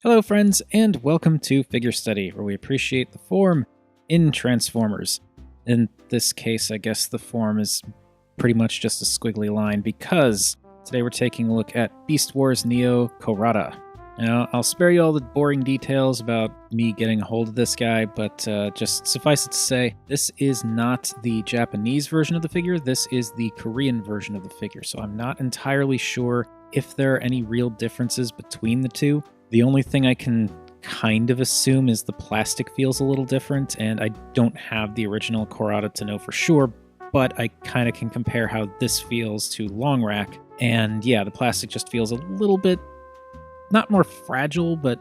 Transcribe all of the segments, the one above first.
Hello friends, and welcome to Figure Study, where we appreciate the form in Transformers. In this case, I guess the form is pretty much just a squiggly line, because today we're taking a look at Beast Wars Neo Cohrada. Now, I'll spare you all the boring details about me getting a hold of this guy, but just suffice it to say, this is not the Japanese version of the figure, this is the Korean version of the figure, so I'm not entirely sure if there are any real differences between the two. The only thing I can kind of assume is the plastic feels a little different, and I don't have the original Cohrada to know for sure, but I kind of can compare how this feels to Long Rack, and yeah, the plastic just feels a little bit, not more fragile, but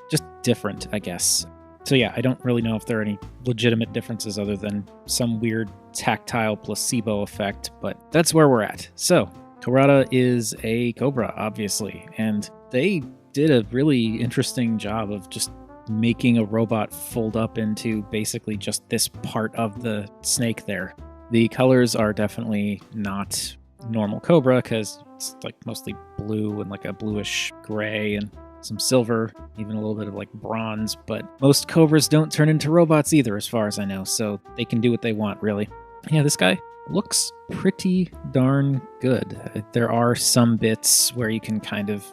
just different, I guess. So yeah, I don't really know if there are any legitimate differences other than some weird tactile placebo effect, but that's where we're at. So, Cohrada is a Cobra, obviously, and they did a really interesting job of just making a robot fold up into basically just this part of the snake there. The colors are definitely not normal Cobra because it's like mostly blue and like a bluish gray and some silver, even a little bit of like bronze, but most Cobras don't turn into robots either as far as I know, so they can do what they want really. Yeah, this guy looks pretty darn good. There are some bits where you can kind of,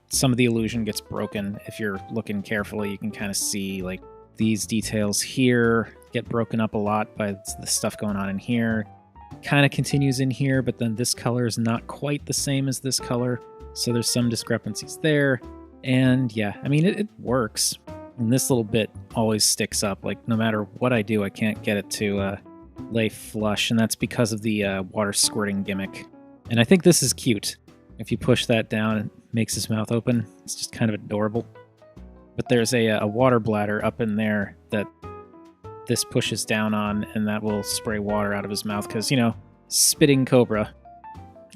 some of the illusion gets broken. If you're looking carefully, you can kind of see like these details here get broken up a lot by the stuff going on in here. Kind of continues in here, but then this color is not quite the same as this color. So there's some discrepancies there. And yeah, I mean, it works. And this little bit always sticks up. Like no matter what I do, I can't get it to lay flush. And that's because of the water squirting gimmick. And I think this is cute. If you push that down, it makes his mouth open. It's just kind of adorable. But there's a water bladder up in there that this pushes down on, and that will spray water out of his mouth because, spitting Cobra.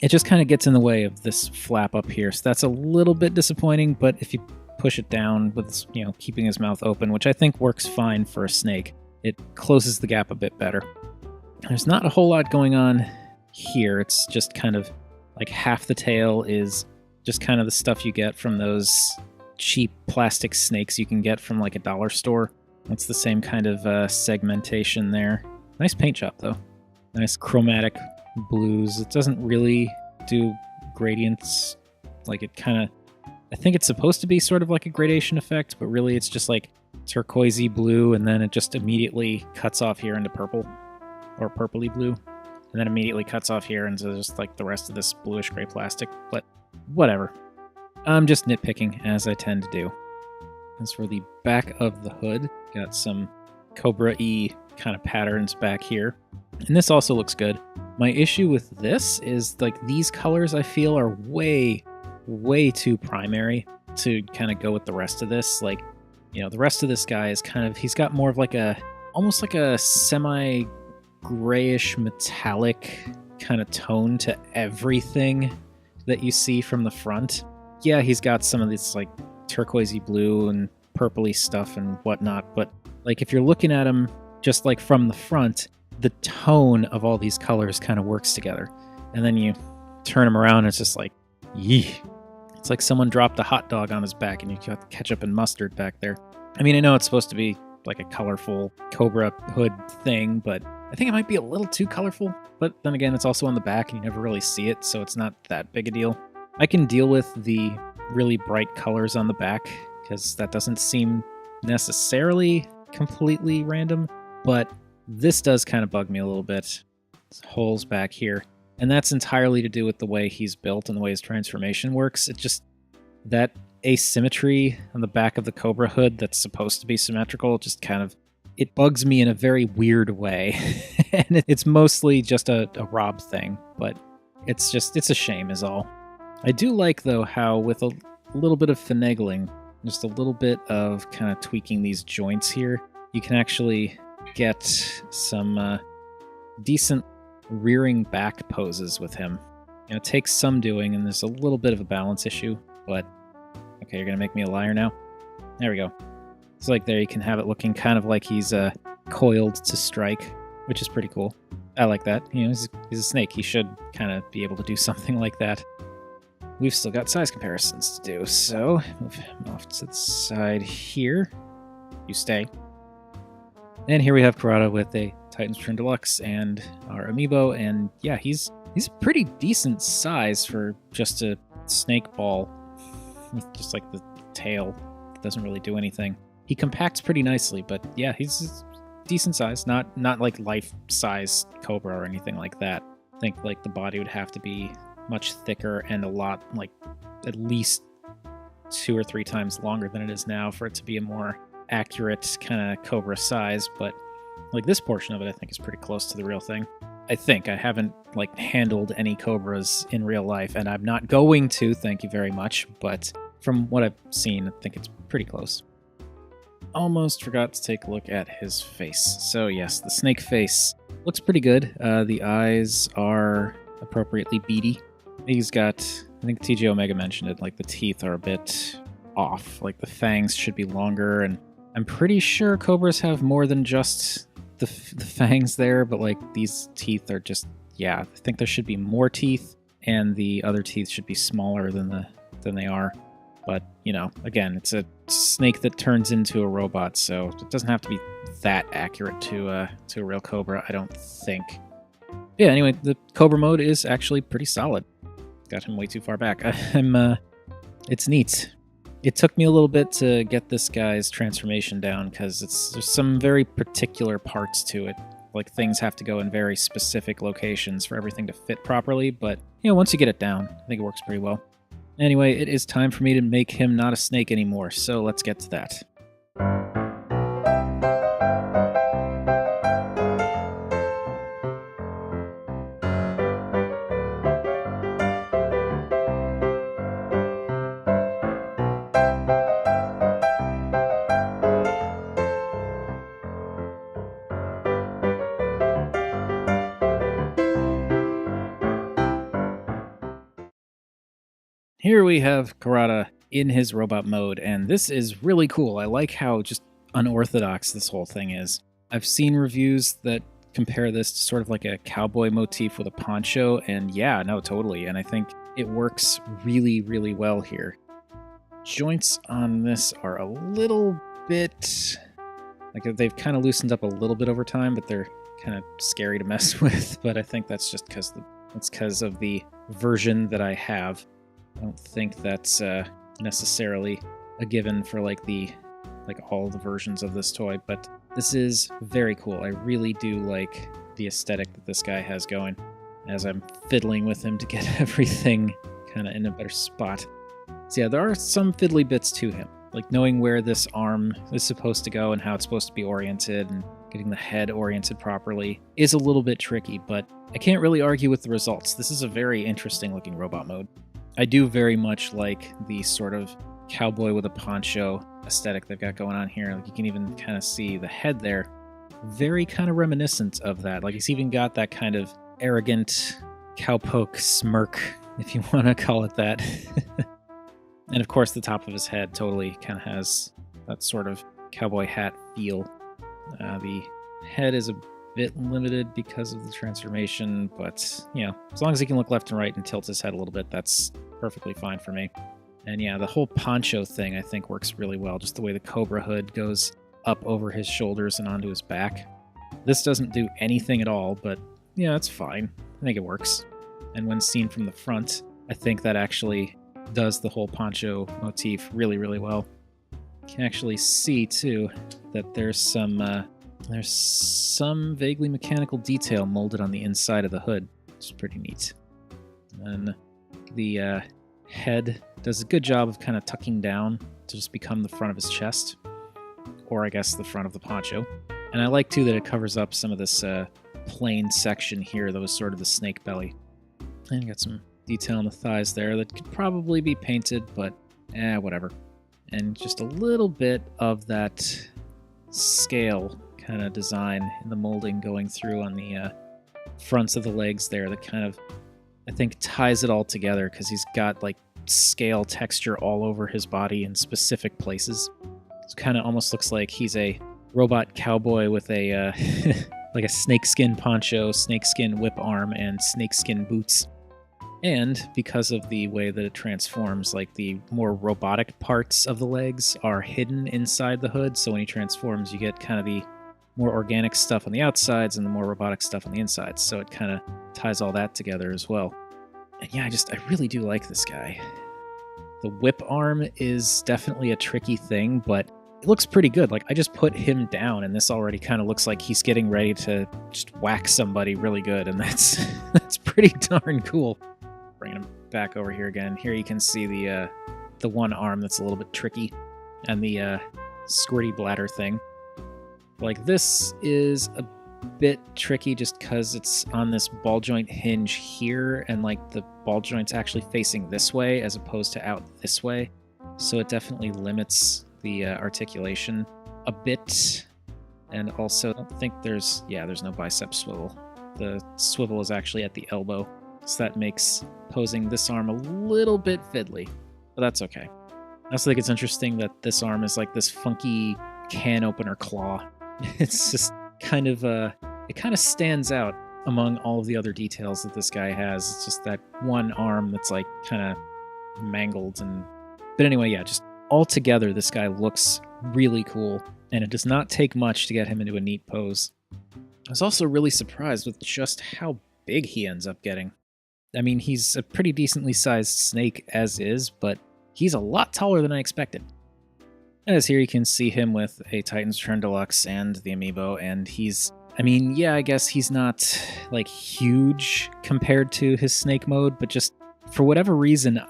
It just kind of gets in the way of this flap up here. So that's a little bit disappointing, but if you push it down with, keeping his mouth open, which I think works fine for a snake, it closes the gap a bit better. There's not a whole lot going on here. It's just kind of like half the tail is just kind of the stuff you get from those cheap plastic snakes you can get from like a dollar store. It's the same kind of segmentation there. Nice paint job though. Nice chromatic blues. It doesn't really do gradients. Like it kind of, I think it's supposed to be sort of like a gradation effect, but really it's just like turquoisey blue, and then it just immediately cuts off here into purple or purpley blue. And then immediately cuts off here into just like the rest of this bluish gray plastic, but whatever. I'm just nitpicking, as I tend to do. As for the back of the hood, got some Cobra-y kind of patterns back here. And this also looks good. My issue with this is like these colors I feel are way, way too primary to kind of go with the rest of this. Like, the rest of this guy is kind of, he's got more of like almost like a semi grayish metallic kind of tone to everything that you see from the front. Yeah, he's got some of this like turquoisey blue and purpley stuff and whatnot, but like if you're looking at him just like from the front, the tone of all these colors kind of works together. And then you turn him around and it's just like, yee. It's like someone dropped a hot dog on his back and you got ketchup and mustard back there. I mean, I know it's supposed to be like a colorful Cobra hood thing, but I think it might be a little too colorful, but then again, it's also on the back and you never really see it, so it's not that big a deal. I can deal with the really bright colors on the back, because that doesn't seem necessarily completely random, but this does kind of bug me a little bit. There's holes back here, and that's entirely to do with the way he's built and the way his transformation works. It just, that asymmetry on the back of the Cobra hood that's supposed to be symmetrical, just kind of, it bugs me in a very weird way. And it's mostly just a Rob thing, but it's a shame is all. I do like though how with a little bit of finagling, just a little bit of kind of tweaking these joints here, you can actually get some decent rearing back poses with him. It takes some doing, and there's a little bit of a balance issue, but okay, you're gonna make me a liar now? There we go. It's like there you can have it looking kind of like he's coiled to strike, which is pretty cool. I like that. He's a snake. He should kind of be able to do something like that. we've still got size comparisons to do, so move him off to the side here. You stay. And here we have Cohrada with a Titan's Return Deluxe and our amiibo, and yeah, he's a pretty decent size for just a snake ball with just like the tail. It doesn't really do anything. He compacts pretty nicely, but yeah, he's decent size, not like life-size Cobra or anything like that. I think like the body would have to be much thicker and a lot, like at least 2 or 3 times longer than it is now for it to be a more accurate kind of Cobra size, but like this portion of it I think is pretty close to the real thing. I think. I haven't like handled any Cobras in real life, and I'm not going to, thank you very much, but from what I've seen, I think it's pretty close. Almost forgot to take a look at his face. So yes, the snake face looks pretty good. The eyes are appropriately beady. He's got, I think TJ Omega mentioned it, like the teeth are a bit off. Like the fangs should be longer, and I'm pretty sure Cobras have more than just the fangs there, but like these teeth are just, yeah, I think there should be more teeth, and the other teeth should be smaller than they are. But, you know, again, it's a snake that turns into a robot, so it doesn't have to be that accurate to a real Cobra, I don't think. Yeah, anyway, the Cobra mode is actually pretty solid. Got him way too far back. It's neat. It took me a little bit to get this guy's transformation down, because there's some very particular parts to it. Like, things have to go in very specific locations for everything to fit properly, but, you know, once you get it down, I think it works pretty well. Anyway, it is time for me to make him not a snake anymore, so let's get to that. Here we have Cohrada in his robot mode, and this is really cool. I like how just unorthodox this whole thing is. I've seen reviews that compare this to sort of like a cowboy motif with a poncho, and yeah, no, totally. And I think it works really, really well here. Joints on this are a little bit, like they've kind of loosened up a little bit over time, but they're kind of scary to mess with. But I think that's just because of the version that I have. I don't think that's necessarily a given for like all the versions of this toy, but this is very cool. I really do like the aesthetic that this guy has going as I'm fiddling with him to get everything kind of in a better spot. So yeah, there are some fiddly bits to him, like knowing where this arm is supposed to go and how it's supposed to be oriented, and getting the head oriented properly is a little bit tricky, but I can't really argue with the results. This is a very interesting looking robot mode. I do very much like the sort of cowboy with a poncho aesthetic they've got going on here. Like, you can even kind of see the head there. Very kind of reminiscent of that. Like, he's even got that kind of arrogant cowpoke smirk, if you want to call it that. And of course, the top of his head totally kind of has that sort of cowboy hat feel. The head is a bit limited because of the transformation, but, you know, as long as he can look left and right and tilt his head a little bit, that's perfectly fine for me. And yeah, the whole poncho thing I think works really well, just the way the Cobra hood goes up over his shoulders and onto his back. This doesn't do anything at all, but yeah, it's fine. I think it works. And when seen from the front, I think that actually does the whole poncho motif really, really well. You can actually see, too, that there's some vaguely mechanical detail molded on the inside of the hood, which is pretty neat. And the head does a good job of kind of tucking down to just become the front of his chest, or I guess the front of the poncho. And I like, too, that it covers up some of this plain section here that was sort of the snake belly. And you got some detail on the thighs there that could probably be painted, but whatever. And just a little bit of that scale kind of design in the molding going through on the fronts of the legs there that kind of, I think, ties it all together, because he's got like scale texture all over his body in specific places. It kind of almost looks like he's a robot cowboy with a like a snakeskin poncho, snakeskin whip arm, and snakeskin boots. And because of the way that it transforms, like the more robotic parts of the legs are hidden inside the hood. So when he transforms, you get kind of the more organic stuff on the outsides and the more robotic stuff on the insides. So it kind of ties all that together as well. And yeah, I really do like this guy. The whip arm is definitely a tricky thing, but it looks pretty good. Like, I just put him down, and this already kind of looks like he's getting ready to just whack somebody really good, and that's pretty darn cool. Bringing him back over here again. Here you can see the one arm that's a little bit tricky, and the squirty bladder thing. Like, this is a bit tricky just because it's on this ball joint hinge here, and like the ball joint's actually facing this way as opposed to out this way, so it definitely limits the articulation a bit. And also, I don't think there's no bicep swivel. The swivel is actually at the elbow, so that makes posing this arm a little bit fiddly, but that's okay. I also think it's interesting that this arm is like this funky can opener claw. It's just kind of it kind of stands out among all of the other details that this guy has. It's just that one arm that's like kind of mangled. But anyway, yeah, just altogether this guy looks really cool, and it does not take much to get him into a neat pose. I was also really surprised with just how big he ends up getting. I mean, he's a pretty decently sized snake as is, but he's a lot taller than I expected. As here you can see him with a Titan's Return Deluxe and the amiibo, and I guess he's not like huge compared to his snake mode, but just for whatever reason,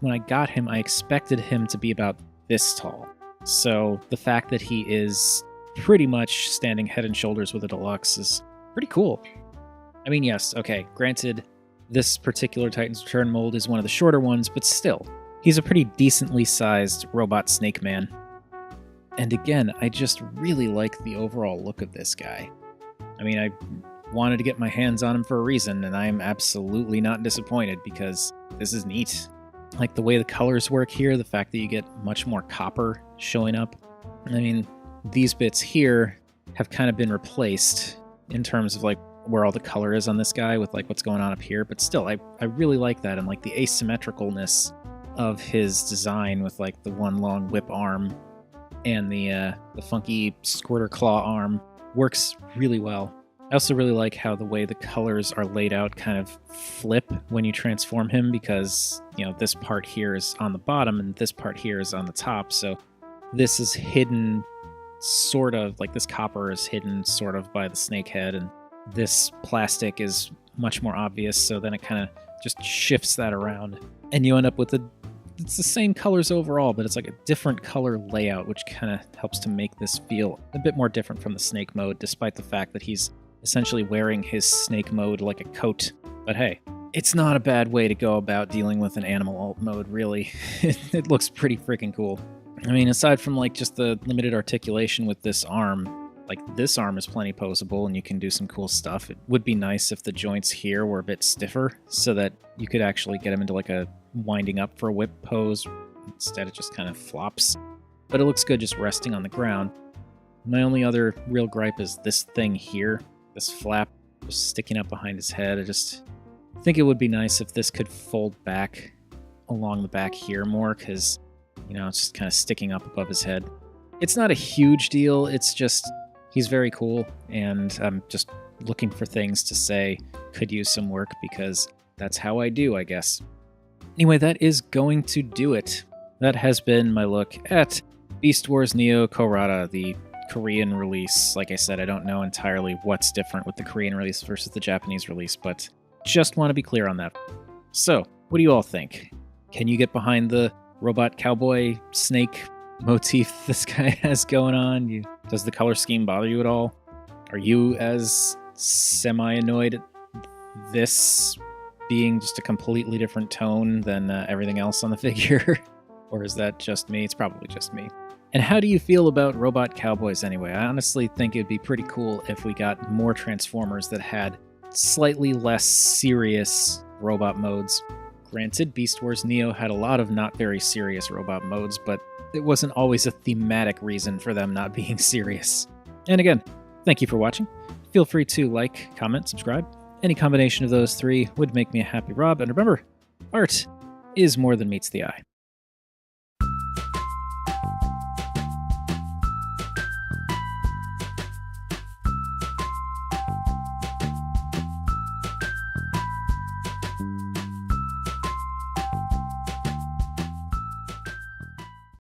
when I got him, I expected him to be about this tall. So the fact that he is pretty much standing head and shoulders with a deluxe is pretty cool. I mean, yes, okay, granted, this particular Titan's Return mold is one of the shorter ones, but still, he's a pretty decently sized robot snake man. And again, I just really like the overall look of this guy. I mean, I wanted to get my hands on him for a reason, and I'm absolutely not disappointed because this is neat. Like the way the colors work here, the fact that you get much more copper showing up. I mean, these bits here have kind of been replaced in terms of like where all the color is on this guy with like what's going on up here, but still, I really like that, and like the asymmetricalness of his design with like the one long whip arm and the funky squirter claw arm works really well. I also really like how the way the colors are laid out kind of flip when you transform him, because, you know, this part here is on the bottom and this part here is on the top, so this is hidden sort of, like this copper is hidden sort of by the snake head, and this plastic is much more obvious, so then it kind of just shifts that around, and you end up with it's the same colors overall, but it's like a different color layout, which kind of helps to make this feel a bit more different from the snake mode, despite the fact that he's essentially wearing his snake mode like a coat. But hey, it's not a bad way to go about dealing with an animal alt mode, really. It looks pretty freaking cool. I mean, aside from like just the limited articulation with this arm, like this arm is plenty poseable and you can do some cool stuff. It would be nice if the joints here were a bit stiffer so that you could actually get him into like a winding up for a whip pose. Instead it just kind of flops. But it looks good just resting on the ground. My only other real gripe is this thing here, this flap just sticking up behind his head. I just think it would be nice if this could fold back along the back here more, because, you know, it's just kind of sticking up above his head. It's not a huge deal, it's just he's very cool, and I'm just looking for things to say could use some work, because that's how I do, I guess. Anyway, that is going to do it. That has been my look at Beast Wars Neo Cohrada, the Korean release. Like I said, I don't know entirely what's different with the Korean release versus the Japanese release, but just want to be clear on that. So, what do you all think? Can you get behind the robot cowboy snake motif this guy has going on? Does the color scheme bother you at all? Are you as semi-annoyed at this being just a completely different tone than everything else on the figure? Or is that just me? It's probably just me. And how do you feel about robot cowboys anyway? I honestly think it'd be pretty cool if we got more Transformers that had slightly less serious robot modes. Granted, Beast Wars Neo had a lot of not very serious robot modes, but it wasn't always a thematic reason for them not being serious. And again, thank you for watching. Feel free to like, comment, subscribe. Any combination of those three would make me a happy Rob. And remember, art is more than meets the eye.